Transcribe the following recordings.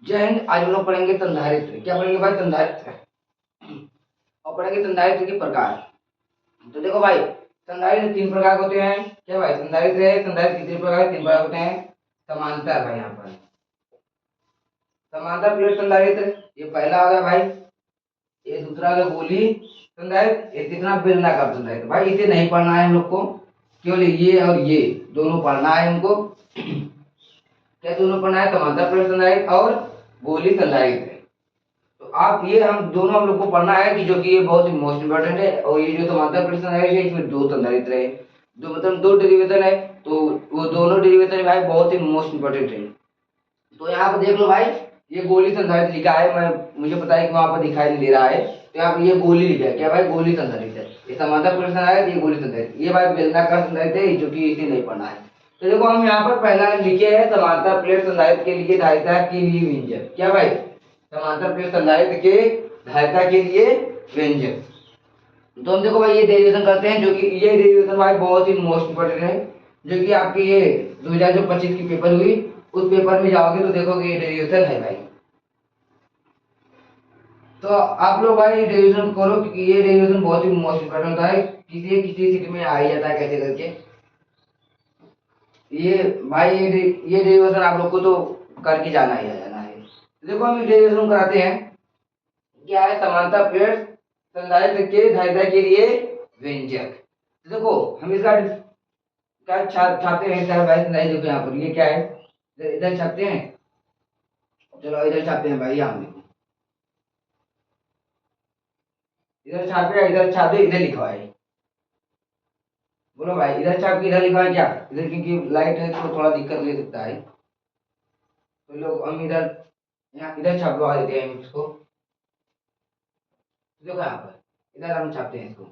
जय हिंद। आज हम लोग पढ़ेंगे संधारित्र। क्या पढ़ेंगे भाई? संधारित्र। और पढ़ेंगे संधारित्र के प्रकार। तो देखो भाई, संधारित्र तीन प्रकार के होते हैं। क्या भाई? संधारित्र है, संधारित्र कितने प्रकार? तीन प्रकार होते हैं। समांतर भाई, यहाँ पर समांतर प्लेट संधारित्र, ये पहला हो गया भाई। ये दूसरा हो गया गोली संधारित्र। ये तीसरा बेलनाकार संधारित्र। भाई इसे नहीं पढ़ना है हम लोग को, केवल ये और ये दोनों पढ़ना है हमको। क्या दोनों पढ़ना है? समांतर प्लेट संधारित्र और गोली संधारित्र। तो आप ये हम दोनों हम लोग को पढ़ना है कि जो कि ये बहुत ही मोस्ट इंपॉर्टेंट है। और ये जो समांतर प्लेट संधारित्र है, इसमें दो संधारित्र है, दो मतलब दो डेरिवेशन है। तो वो दोनों डेरिवेशन भाई बहुत ही मोस्ट इंपॉर्टेंट है। तो यहाँ पर देख लो भाई, ये गोली संधारित्र लिखा है। मैं मुझे पता है कि वहां पर दिखाई नहीं दे रहा है, तो यहाँ पर ये गोली लिखा है। क्या भाई? गोली संधारित्र है। ये समांतर प्लेट संधारित्र, ये गोली संधारित्र। ये भाई बेलनाकार संधारित्र है, जो कि इसे नहीं पढ़ना है। तो देखो हम यहाँ पर पहला लिखे हैं समांतर प्लेट संधारित्र के लिए धारिता के लिए व्यंजक। क्या भाई? समांतर प्लेट संधारित्र के धारिता के लिए व्यंजक। तो हम देखो भाई ये डेरिवेशन करते हैं, जो कि ये डेरिवेशन भाई बहुत ही मोस्ट इंपोर्टेंट है। जो कि आपके ये 2025 की पेपर हुई, उस पेपर में जाओगे तो देखोगे ये डेरिवेशन है भाई। तो आप लोग भाई डेरिवेशन करो, क्योंकि ये डेरिवेशन बहुत ही मोस्ट इंपोर्टेंट होता है। किसी किसी सीट में आ ही जाता है कैसे करके। ये भाई ये डेरिवेशन आप लोग को तो करके जाना ही जाना है। तो देखो हम डेरिवेशन कराते हैं। क्या है? समांतर प्लेट संधारित्र के धारिता के लिए व्यंजक। तो देखो हम इसका क्या छापते हैं क्या भाई? नहीं, देखो यहाँ पर ये क्या है, इधर छापते हैं। चलो इधर छापते हैं भाई, यहाँ देखो इधर छापे, इधर छापे, इधर लिखवाए। बोलो भाई, इधर छाप के इधर लिखवाए क्या? इधर क्योंकि लाइट है तो थोड़ा दिक्कत ले सकता है। तो लोग हम इधर यहाँ इधर छापवा देते हैं इसको। देखो यहाँ पर इधर हम छापते हैं इसको।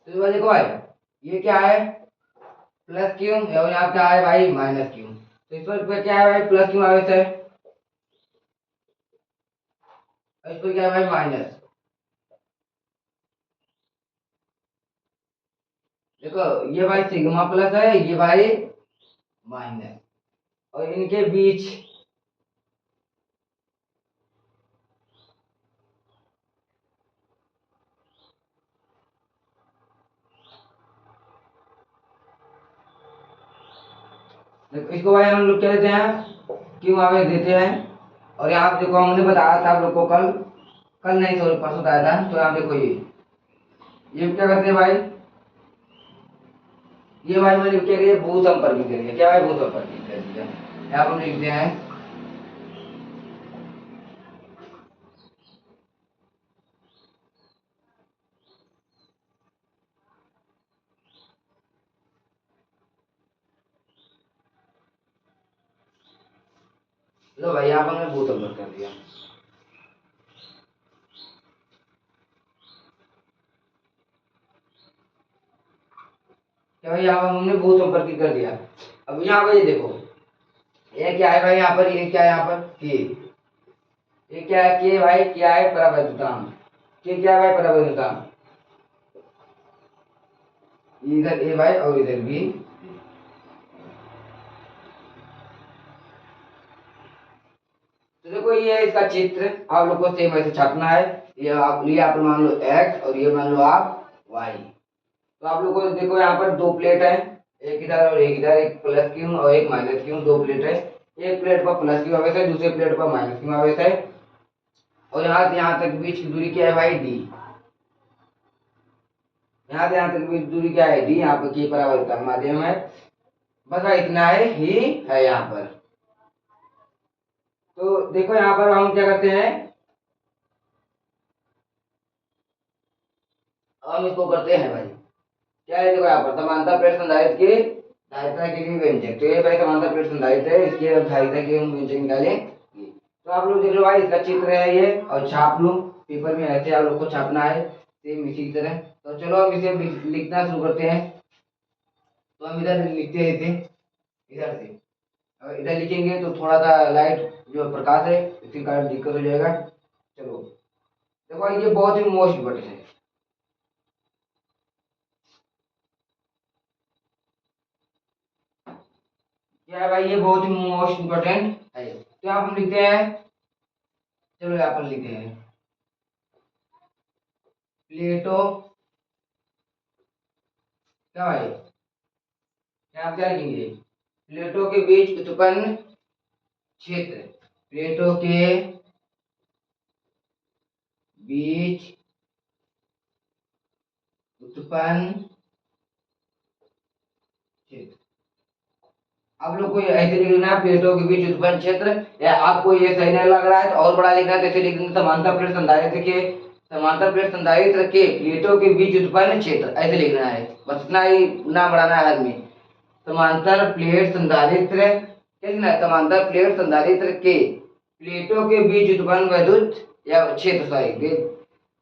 तो देखो भाई, ये क्या है? प्लस क्यू, और यहाँ क्या है भाई? Minus Q. तो इस पर क्या है भाई? प्लस क्यू आवेश है, और इस पर क्या है भाई? माइनस। देखो ये भाई सिग्मा प्लस है, ये भाई माइनस, और इनके बीच देखो इसको भाई हम लोग क्या देते हैं? क्यों आवेश देते हैं। और यहाँ पे देखो हमने बताया था आप लोग को कल, कल नहीं सॉरी परसों बताया था। तो यहाँ देखो ये क्या करते हैं भाई? ये भाई मैंने क्या किया? भू संपर्कित कर दिया। क्या भाई? भू संपर्कित कर दिया। यहाँ पर हम लिखते हैं, लो भाई यहाँ पर मैं भू संपर्क कर दिया। क्या भाई? यहाँ पर हमने भू संपर्कित कर दिया। अब यहाँ पर ये देखो, ये क्या है भाई? यहाँ पर ये क्या है? यहाँ पर के, ये क्या है? के भाई क्या है? परावैद्युतांक। के क्या है भाई? परावैद्युतांक। इधर ए भाई और इधर बी। तो देखो ये है इसका चित्र, आप लोग को सेम ऐसे छापना है। ये आप मान लो एक्स और ये मान लो आप वाई। तो आप लोग को देखो यहाँ पर दो प्लेट है, एक इधर और एक इधर, एक प्लस क्यू और एक माइनस क्यू, दो प्लेट है। एक प्लेट पर प्लस क्यू आवेश है, दूसरे प्लेट पर माइनस क्यू आवेश है। और यहाँ से यहाँ तक बीच की दूरी क्या है भाई? डी। यहाँ से यहाँ तक बीच दूरी क्या है? डी। यहाँ पर की परावर्तन माध्यम है। बस भाई इतना है ही है यहाँ पर। तो देखो यहाँ पर हम क्या करते हैं, हम इसको करते हैं भाई। क्या है? देखो यहाँ पर समांतर प्लेट संधारित्र के धारिता के लिए व्यंजक। तो ये भाई समांतर प्लेट संधारित्र है, इसके अब धारिता के हम व्यंजक निकालेंगे। तो आप लोग देख लो भाई, इसका चित्र है ये, और छाप लो पेपर में। ऐसे आप लोग को छापना है सेम इसी की तरह। तो चलो हम इसे लिखना शुरू करते हैं। तो हम इधर लिखते हैं इसे, इधर से। अब इधर लिखेंगे तो थोड़ा सा लाइट जो प्रकाश है इसके कारण दिक्कत हो जाएगा। चलो देखो भाई, ये बहुत ही मोस्ट इम्पोर्टेंट है। क्या है भाई, ये बहुत ही मोस्ट इंपॉर्टेंट है। तो यहाँ पर हम लिखते हैं, चलो यहाँ पर लिखते हैं प्लेटो, क्या भाई यहाँ क्या लिखेंगे, प्लेटो के बीच उत्पन्न क्षेत्र, प्लेटो के बीच उत्पन्न क्षेत्र। आप लोग को ऐसे लिख लेना, प्लेटो के बीच उत्पन्न क्षेत्र, या आपको ये सही नहीं लग रहा है तो और बड़ा लिखना है, तो ऐसे लिख देना समांतर प्लेट संधारित्र के, समांतर प्लेट संधारित्र के प्लेटों के बीच उत्पन्न क्षेत्र, ऐसे लिखना है, बस इतना ही नाम बढ़ाना है आदमी। समांतर प्लेट संधारित्र, क्या लिखना है, समांतर प्लेट संधारित्र के प्लेटों के बीच उत्पन्न विद्युत या क्षेत्र, सॉरी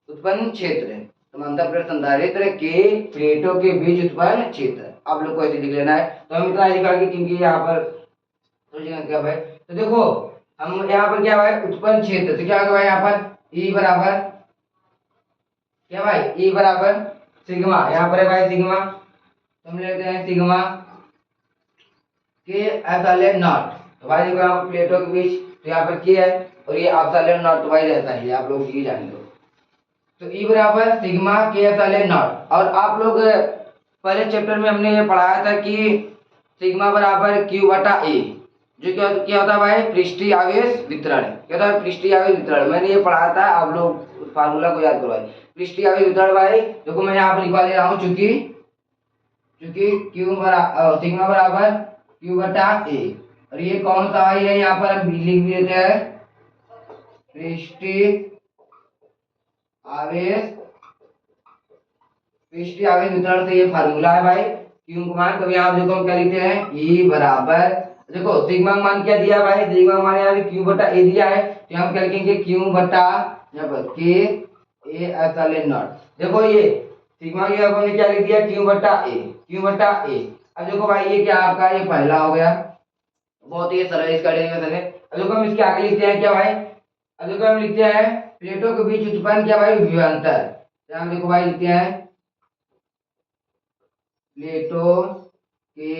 उत्पन्न क्षेत्र, समांतर प्लेट संधारित्र के प्लेटों के बीच उत्पन्न क्षेत्र, आप लोग को ऐसे लिख लेना है। तो हम इतना लिखाएंगे क्योंकि यहाँ पर क्या भाई, तो देखो हम यहाँ पर क्या भाई उत्पन्न क्षेत्र, तो क्या होगा भाई यहाँ पर ई बराबर, क्या भाई ई बराबर सिग्मा, यहाँ पर है भाई सिग्मा, तो हम लेते हैं सिग्मा के एप्सिलॉन नॉट। तो भाई देखो यहाँ पर प्लेटों के बीच, तो यहाँ पर क्या है और ये एप्सिलॉन नॉट तो भाई रहता है, आप लोग ये जान लो। तो ई बराबर सिग्मा के एप्सिलॉन नॉट, और आप लोग पहले चैप्टर में हमने ये पढ़ाया था कि सिग्मा बराबर क्यू बटा ए, जो क्या क्या होता है भाई पृष्ठीय आवेश वितरण, क्या होता है पृष्ठीय आवेश वितरण, मैंने ये पढ़ाया था, आप लोग उस फार्मूला को याद करो भाई, पृष्ठीय आवेश वितरण भाई। देखो मैं यहाँ पर लिखवा दे रहा हूँ, चूंकि क्यू बराबर सिग्मा बराबर क्यू बटा ए, और ये कौन सा भाई है, यहाँ पर हम लिख देते हैं पृष्ठीय आवेश, पृष्ठीय आवेश वितरण से ये फार्मूला है भाई, क्यू का मान, तो यहाँ देखो हम क्या लिखते हैं ई बराबर, देखो सिग्मा का मान क्या दिया है भाई, सिग्मा का मान यहाँ पे क्यू बटा ए दिया है, तो हम क्या लिखेंगे क्यू बटा यहाँ पर के ए एप्सिलॉन नॉट। देखो ये सिग्मा की जगह हमने क्या लिख दिया क्यू बटा ए, क्यू बटा ए। अब देखो भाई ये क्या आपका ये पहला हो गया, बहुत ही सरल इसका डेरिवेशन है। अब देखो हम इसके आगे लिखते हैं क्या भाई, अब देखो हम लिखते हैं प्लेटों के बीच उत्पन्न क्या भाई विभवांतर, तो हम देखो भाई लिखते हैं प्लेटों के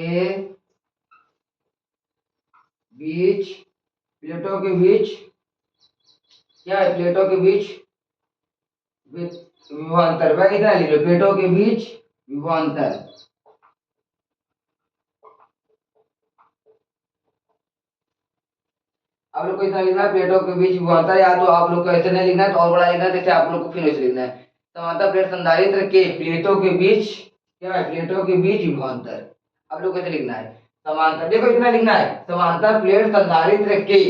बीच, प्लेटों के बीच क्या है, प्लेटों के बीच विभवांतर, भाई इतना लिख लो प्लेटों के बीच विभवांतर। आप लोग को इतना लिखना है प्लेटों के बीच विभवांतर, या तो आप लोग को ऐसे नहीं लिखना है तो और बड़ा लिखना है, जैसे आप लोग को फिर ऐसे लिखना है समांतर प्लेट संधारित्र के प्लेटों के बीच क्या है, प्लेटों के बीच विभवांतर, आप लोग को ऐसे लिखना है समांतर, देखो इतना लिखना है समांतर प्लेट संधारित्र के,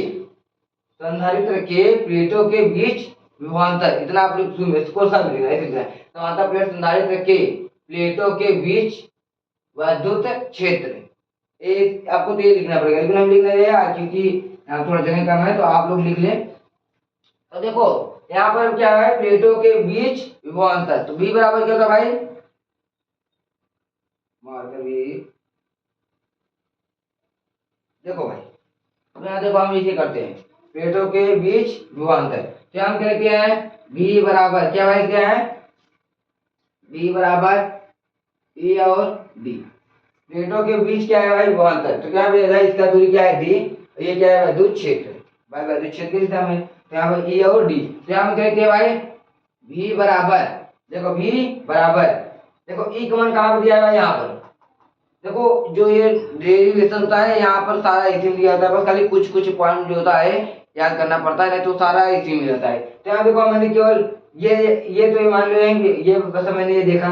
संधारित्र के प्लेटों के बीच विभवांतर, इतना आप लोग सुन इसको सब लिखना है, लिखना है समांतर प्लेट संधारित्र के प्लेटों के बीच विद्युत क्षेत्र, एक आपको तो ये लिखना पड़ेगा, लेकिन हम लिख नहीं रहे क्योंकि यहाँ थोड़ा जगह कम है, तो आप लोग लिख लें। तो देखो यहाँ पर क्या है प्लेटों के बीच विभवांतर, तो बी बराबर क्या होता है भाई, मार्कर भी, देखो भाई अब यहाँ देखो हम इसे करते हैं प्लेटों के बीच विभवांतर, तो हम क्या लिखते हैं बी बराबर क्या भाई, क्या है बी बराबर ए और डी, प्लेटों के बीच क्या है भाई विभवांतर, तो क्या मिलेगा इसका दूरी क्या है डी, ये क्या है विद्युत क्षेत्र, भाई विद्युत क्षेत्र की दिशा में, तो यहाँ पर ई और डी, तो यहाँ पर कहते हैं भाई v बराबर, देखो v बराबर, देखो ई का मान कहाँ पर दिया है भाई यहाँ पर, देखो जो ये डेरिवेशन होता है यहाँ पर सारा इसी में दिया होता है, बस खाली कुछ कुछ पॉइंट जो होता है याद करना पड़ता है, नहीं तो सारा इसी में रहता है। तो यहाँ देखो मैंने केवल ये तो ये मान लो ये बस मैंने ये देखा,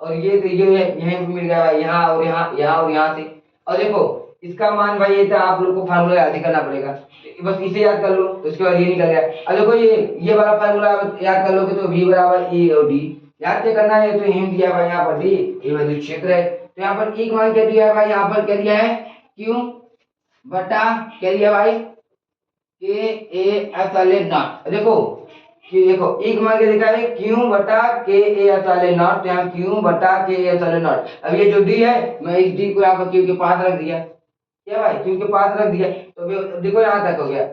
और ये तो ये यहीं पे मिल गया भाई, यहाँ और यहाँ और यहाँ से, और देखो इसका मान भाई ये तो आप लोग को फार्मूला याद ही करना पड़ेगा, बस इसे याद कर लो, उसके बाद ये निकल गया। अब देखो ये वाला फार्मूला याद कर लोगे तो v बराबर e और d, याद क्या करना है, तो हिम दिया भाई यहाँ पर d, ये विद्युत क्षेत्र है, तो यहाँ पर e का मान क्या दिया है भाई, यहाँ पर क्या दिया है q बटा क्या दिया भाई के ए एप्सिलॉन नॉट, देखो कि देखो e का मान क्या लिखा है q बटा के ए एप्सिलॉन नॉट, तो यहाँ q बटा के ए एप्सिलॉन नॉट। अब ये जो d है मैं इस d को यहाँ पर q के पास रख दिया, क्या भाई q के पास रख दिया, तो देखो यहाँ तक हो गया,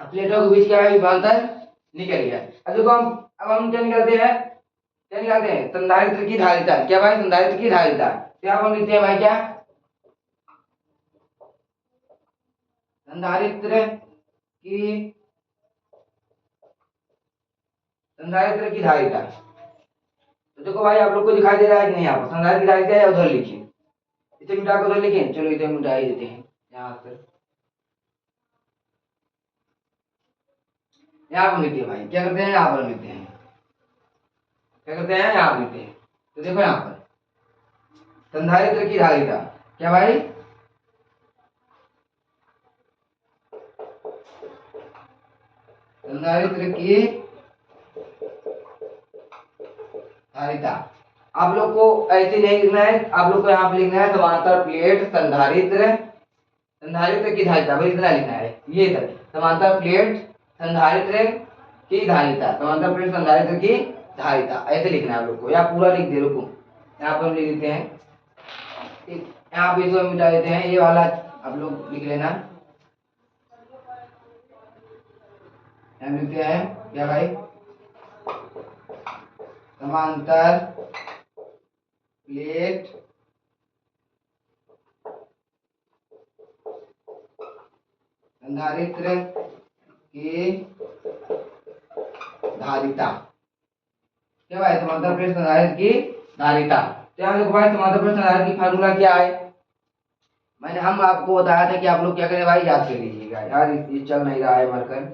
प्लेटों के बीच क्या है विभवांतर निकल गया। अब देखो अब हम क्या निकालते हैं, क्या निकालते हैं संधारित्र की धारिता, क्या भाई संधारित्र की धारिता, तो यहाँ पर लिखते हैं भाई क्या संधारित्र की संधारित्र की धारिता। तो देखो भाई आप लोग को दिखाई दे रहा है कि नहीं, यहाँ पर संधारित्र की धारिता है, उधर लिखिए, इसे मिटा कर उधर लिखें। चलो इसे मिटा ही देते हैं, यहाँ पर लिखते हैं भाई, क्या करते हैं यहाँ पर लिखते हैं, क्या करते हैं यहाँ पर लिखते हैं। तो देखो यहाँ पर संधारित्र की धारिता क्या भाई, संधारित्र की धारिता। आप लोग को ऐसे नहीं लिखना है, आप लोग को यहाँ पे लिखना है समांतर प्लेट संधारित्र, संधारित्र की धारिता, बस इतना लिखना है। ये तक समांतर प्लेट संधारित्र की धारिता, समांतर प्लेट संधारित्र की धारिता, ऐसे लिखना है आप लोग को। या पूरा लिख दे, रुको यहाँ पर लिख देते हैं, यहाँ पे इसको मिटा देते हैं, ये वाला आप लोग लिख लेना। यहाँ लिखते हैं क्या भाई, समांतर प्लेट संधारित्र की धारिता, क्या भाई, समांतर प्लेट संधारित्र की धारिता। तो यहाँ देखो भाई समांतर प्लेट संधारित्र की फार्मूला क्या है, मैंने हम आपको बताया था कि आप लोग क्या करें भाई, याद कर लीजिएगा यार, ये चल नहीं रहा है मार्कर।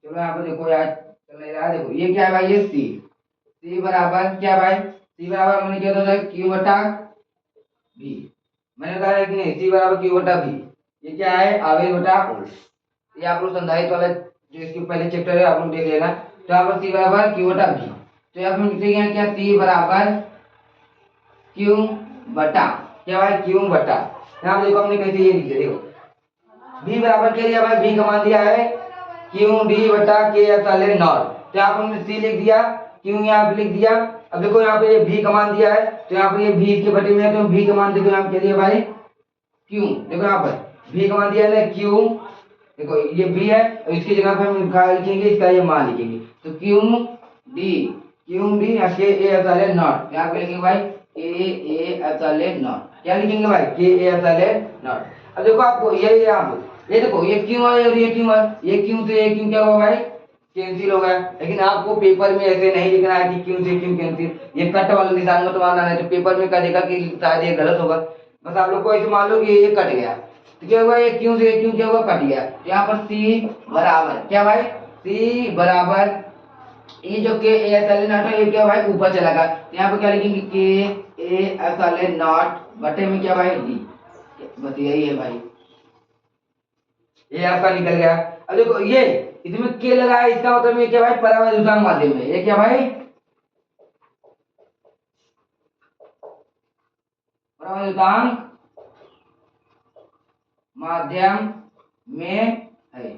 चलो यहाँ पर देखो यार, चल नहीं रहा है, देखो ये क्या है भाई, ये सी बराबर क्या भाई, सी बराबर मैंने क्या होता है क्यू बटा भी, मैंने कहा है कि नहीं, सी बराबर क्यू बटा भी, ये क्या है आवेश बटा वोल्ट। ये आप लोग संधारित्र वाला जो इसके पहले चैप्टर है आप लोग देख लेना। तो यहाँ पर सी बराबर क्यू बटा भी, तो यहाँ पर लिखते हैं क्या, सी बराबर क्यू बटा क्या भाई, क्यू बटा, यहाँ पर देखो हमने कैसे ये लिख दिया, देखो भी बराबर क्या दिया भाई, भी का मान दिया है क्यू डी बटा के एप्सिलॉन नॉट। तो यहाँ पर हमने सी लिख दिया, क्यू यहाँ पे लिख दिया। अब देखो यहाँ पे ये भी का मान दिया है, तो यहाँ पर ये भी इसके बटे में है, तो भी का मान देखो यहाँ पे क्या दिया भाई, क्यू, देखो यहाँ पर भी का मान दिया है क्यू, देखो ये भी है और इसकी जगह पे हम लिखेंगे इसका ये मान लिखेंगे, तो क्यू डी के एप्सिलॉन नॉट, यहाँ पे लिखेंगे भाई के एप्सिलॉन नॉट, क्या लिखेंगे भाई, के एप्सिलॉन नॉट। अब देखो आपको ये यहाँ पे ये देखो ये क्यों है और ये क्यों है, ये क्यों से ये क्यों क्या हुआ भाई, कैंसिल हो गया। लेकिन आपको पेपर में ऐसे नहीं लिखना है कि क्यों से क्यों कैंसिल, ये कट वाला निशान मत मारना, नहीं तो पेपर में कह देगा कि शायद ये गलत होगा। बस आप लोग को ऐसे मान लो कि ये कट गया, तो क्या हुआ, ये क्यों से क्यों क्या हुआ, कट गया। तो यहाँ पर सी बराबर क्या भाई, सी बराबर ये जो के एप्सिलॉन नॉट है, ये क्या भाई ऊपर चला गया, तो यहाँ पर क्या लिखेंगे के एप्सिलॉन नॉट बटे में क्या भाई डी, बस यही है भाई, ये आपका निकल गया। अब देखो ये इसमें के लगा है, इसका मतलब ये क्या भाई, परावैद्युतांक माध्यम में, ये क्या भाई, परावैद्युतांक माध्यम में है,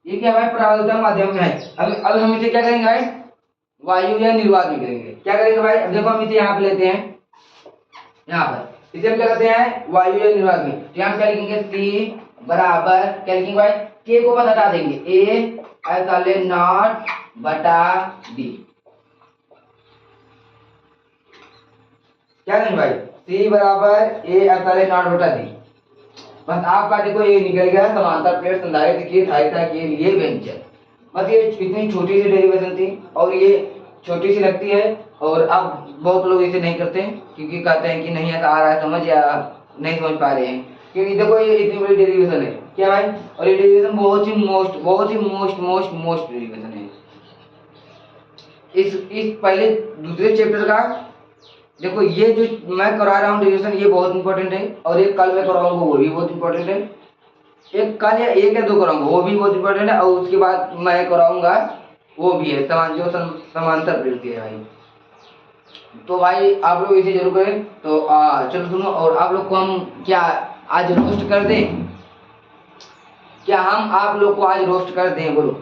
ये क्या भाई परावैद्युतांक माध्यम में है। अब हम इसे क्या करेंगे भाई, वायु या निर्वात में करेंगे, क्या करेंगे भाई, अब देखो हम इसे यहाँ पे लेते हैं, यहाँ पर इसे हम क्या करते हैं वायु या निर्वात में, तो यहाँ क्या लिखेंगे सी बराबर क्या लिखेंगे भाई, के को बस हटा देंगे, ए एप्सिलॉन नॉट बटा डी, क्या नहीं भाई, सी बराबर ए एप्सिलॉन नॉट बटा डी। बस आपका देखो ये निकल गया समांतर प्लेट संधारित्र की धारिता के लिए व्यंजक। बस ये इतनी छोटी सी डेरिवेशन थी और ये छोटी सी लगती है, और अब बहुत लोग इसे नहीं करते क्योंकि कहते हैं कि नहीं ऐसा आ रहा है समझ, या नहीं समझ पा रहे हैं, क्योंकि देखो ये इतनी बड़ी डेरिवेशन है क्या भाई, और ये डेरिवेशन बहुत ही मोस्ट डेरिवेशन है। इस पहले दूसरे चैप्टर का देखो, ये जो मैं करा रहा हूँ डेरिवेशन ये बहुत इंपॉर्टेंट है, और एक कल मैं कराऊंगा वो भी बहुत इंपॉर्टेंट है, एक कल या एक या दो कराऊंगा वो भी बहुत इंपॉर्टेंट है, और उसके बाद मैं कराऊंगा वो भी है जो समांतर प्लेट है भाई। तो भाई आप लोग इसे जरूर करें। तो चलो सुनो, और आप लोग को हम क्या आज रोस्ट कर दें, क्या हम आप लोग को आज रोस्ट कर दें, बोलो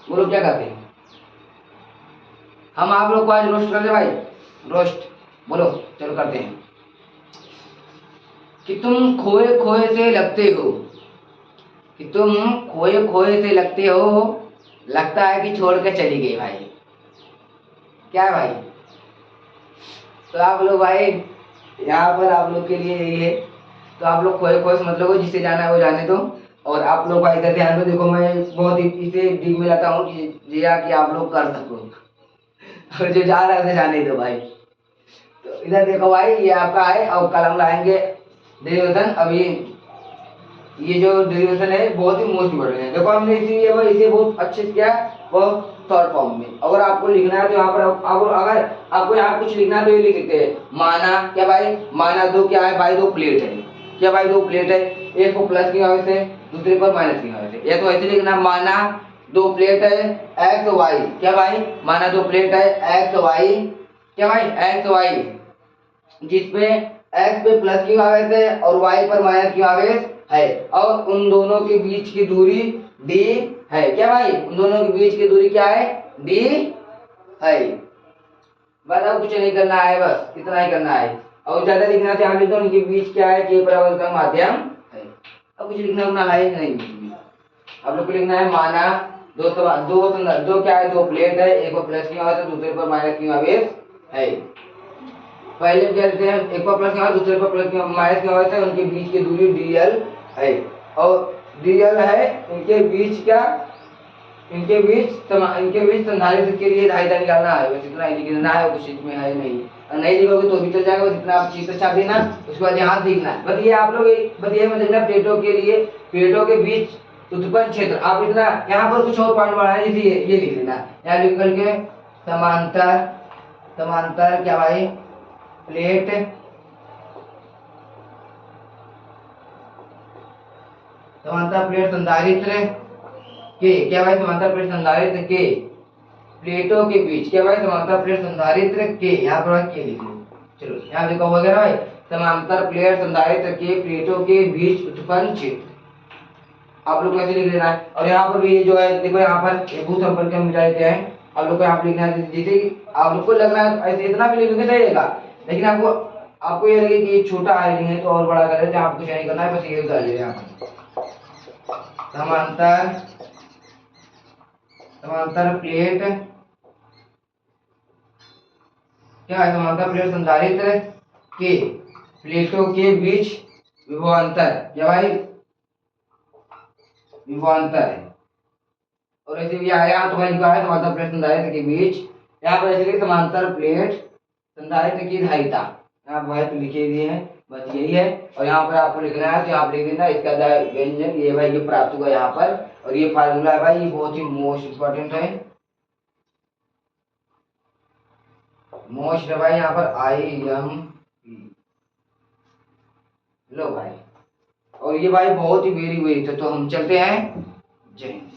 बोलो क्या करते हैं, हम आप लोग को आज रोस्ट कर दें भाई, रोस्ट बोलो, चलो करते हैं। कि तुम खोए खोए से लगते हो, कि तुम खोए खोए से लगते हो, लगता है कि छोड़ के चली गई भाई, क्या है भाई। तो आप लोग भाई यहाँ पर आप लोग के लिए यही है। तो आप लोग खोए खोए मत लोगो, जिसे जाना है वो जाने दो। और आप लोग का इधर ध्यान दो, देखो मैं बहुत ही इसे डीप में लाता हूँ कि जिया कि आप लोग कर सको। और जो जा रहा है उसे जाने दो भाई। तो इधर देखो भाई, ये आपका है। और कल हम लाएंगे डेरिवेशन। अभी ये जो डेरिवेशन है बहुत ही मोस्ट इंपॉर्टेंट है। देखो हमने इसे बहुत अच्छे से किया, बहुत शॉर्ट फॉर्म में। अगर आपको लिखना है तो यहाँ पर अगर आपको यहाँ कुछ लिखना है तो ये लिख सकते हैं। माना क्या भाई, माना दो क्या है भाई, दो प्लेट है। क्या भाई, दो प्लेट है। एक को प्लस की वजह से, दूसरे पर माइनस की वजह से। या तो ऐसे लिखना, माना दो प्लेट है एक्स वाई। क्या भाई, माना दो प्लेट है एक्स वाई। क्या भाई, एक्स वाई, जिसपे x पे प्लस की आवेश है और y पर माइनस की आवेश है। और उन दोनों के बीच की दूरी d है। क्या भाई, उन दोनों के बीच की दूरी क्या है, d है। बस अब कुछ नहीं करना है, बस इतना ही करना है। और ज्यादा लिखना है यहाँ लिख दो, उनके बीच क्या है, k बराबर का माध्यम है। अब कुछ लिखना उतना है नहीं। अब लोग को लिखना है, माना दो क्या है, दो प्लेट है। एक पर प्लस की आवेश है, दूसरे पर माइनस की आवेश है। पहले क्या लेते हैं, एक पर प्लस की आवेश, दूसरे पर प्लस की माइनस की आवेश है। उनके बीच की दूरी dl है। और dl है, इनके बीच क्या, इनके बीच संधारित्र के लिए धारिता निकालना है। बस इतना ही लिखना है, कुछ इसमें है नहीं। और नहीं लिखोगे तो भी चल जाएगा, बस इतना आप चित्र छाप देना। उसके बाद यहाँ लिखना है। बस ये आप लोग बस ये मत लिखना, प्लेटों के लिए, प्लेटों के बीच उत्पन्न क्षेत्र। आप इतना यहाँ पर कुछ और पॉइंट बढ़ा है, ये लिख लेना। यहाँ लिख करके समांतर, समांतर क्या भाई, प्लेट, समांतर प्लेट संधारित्र के, क्या भाई, समांतर प्लेट संधारित्र के प्लेटों के बीच। क्या भाई, समांतर प्लेट संधारित्र के, यहाँ पर के लिख लो। चलो यहाँ लिखा होगा ना भाई, समांतर प्लेट संधारित्र के प्लेटों के बीच उत्पन्न क्षेत्र। आप लोग कैसे लिख लेना है। और यहाँ पर भी ये जो है, देखो यहाँ पर भू संपर्क हम मिटा देते हैं। आप लोग को यहाँ पर लिखना है, जैसे आप लोग को लगना है ऐसे इतना भी लिखोगे सही रहेगा। लेकिन आपको ये लगे कि ये छोटा है नहीं है तो और बड़ा कर देते हैं। आपको कुछ नहीं करना है, बस ये उतार लेना है। समांतर, समांतर प्लेट क्या है, समांतर प्लेट संधारित्र के प्लेटों के बीच विभवांतर। क्या भाई, विभवांतर है। और ऐसे भी आया तो भाई लिखा है समांतर प्लेट संधारित्र के बीच। यहाँ पर ऐसे समांतर प्लेट संधारित्र की धारिता, यहाँ पर लिखे दिए हैं, बस यही है। और यहाँ पर आपको लिखना है तो यहाँ पर लिख देना इसका व्यंजन, ये भाई ये प्राप्त हुआ यहाँ पर। और ये फार्मूला है भाई, ये बहुत ही मोस्ट इंपॉर्टेंट है। मोस्ट है भाई यहाँ पर IMP। लो भाई, और ये भाई बहुत ही वेरी वेरी। तो हम चलते हैं, जय हिंद।